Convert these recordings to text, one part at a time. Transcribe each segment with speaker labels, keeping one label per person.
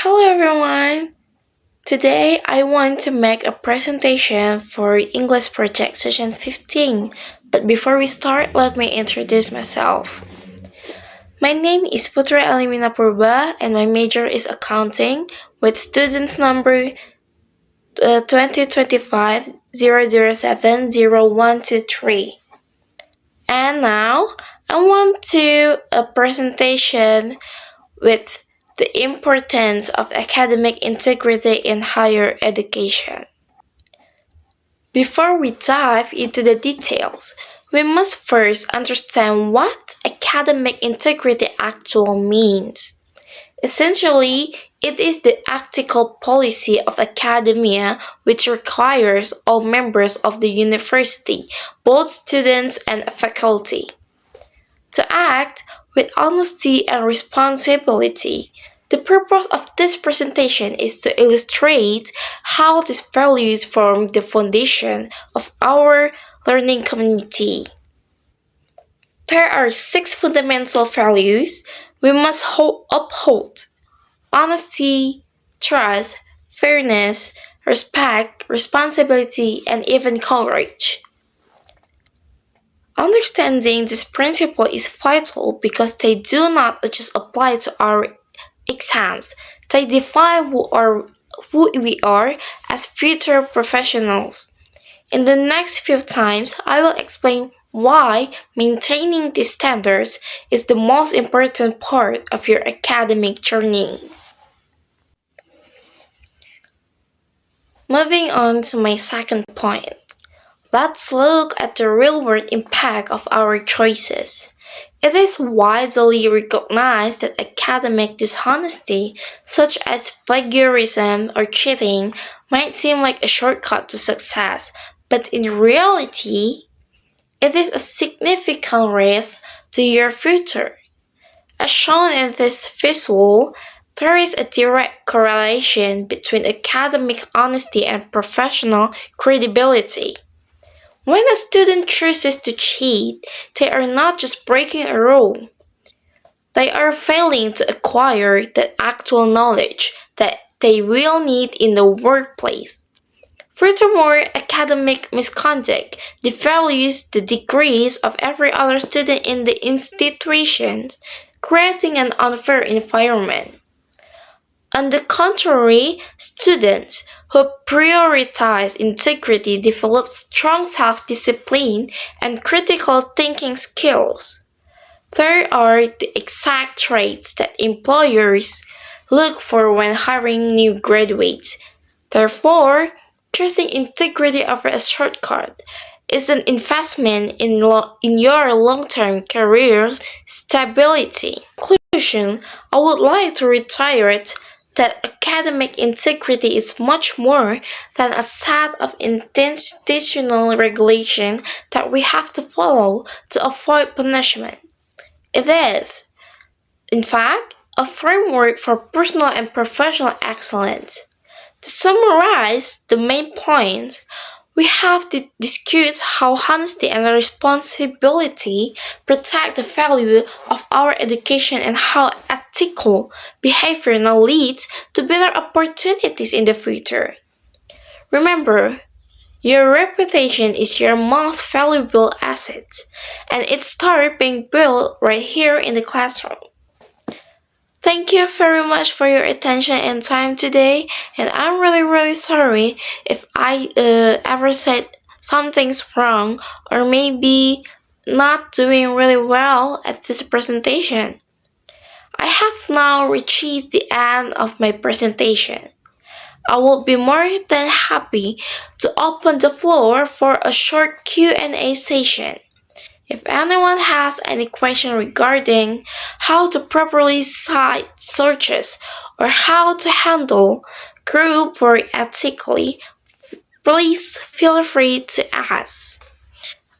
Speaker 1: Hello everyone! Today I want to make a presentation for English Project Session 15. But before we start, let me introduce myself. My name is Putra Elimina Purba and my major is accounting with students number 2025 007 0123. And now I want to a presentation with the importance of academic integrity in higher education. Before we dive into the details, we must first understand what academic integrity actually means. Essentially, it is the ethical policy of academia which requires all members of the university, both students and faculty, to act with honesty and responsibility. The purpose of this presentation is to illustrate how these values form the foundation of our learning community. There are 6 fundamental values we must uphold: honesty, trust, fairness, respect, responsibility, and even courage. Understanding this principle is vital because they do not just apply to our exams, they define who we are as future professionals. In the next few times, I will explain why maintaining these standards is the most important part of your academic journey. Moving on to my second point. Let's look at the real-world impact of our choices. It is widely recognized that academic dishonesty, such as plagiarism or cheating, might seem like a shortcut to success, but in reality, it is a significant risk to your future. As shown in this visual, there is a direct correlation between academic honesty and professional credibility. When a student chooses to cheat, they are not just breaking a rule. They are failing to acquire the actual knowledge that they will need in the workplace. Furthermore, academic misconduct devalues the degrees of every other student in the institution, creating an unfair environment. On the contrary, students who prioritize integrity develop strong self-discipline and critical thinking skills. There are the exact traits that employers look for when hiring new graduates. Therefore, choosing integrity over a shortcut is an investment in your long-term career stability. In conclusion, I would like to reiterate that academic integrity is much more than a set of institutional regulations that we have to follow to avoid punishment. It is, in fact, a framework for personal and professional excellence. To summarize the main points, we have to discuss how honesty and responsibility protect the value of our education and how ethical behavior now leads to better opportunities in the future. Remember, your reputation is your most valuable asset, and it starts being built right here in the classroom. Thank you very much for your attention and time today, and I'm really sorry if I ever said something's wrong or maybe not doing really well at this presentation. I have now reached the end of my presentation. I will be more than happy to open the floor for a short Q&A session. If anyone has any question regarding how to properly cite sources or how to handle group work ethically, please feel free to ask.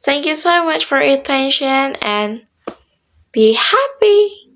Speaker 1: Thank you so much for your attention and be happy!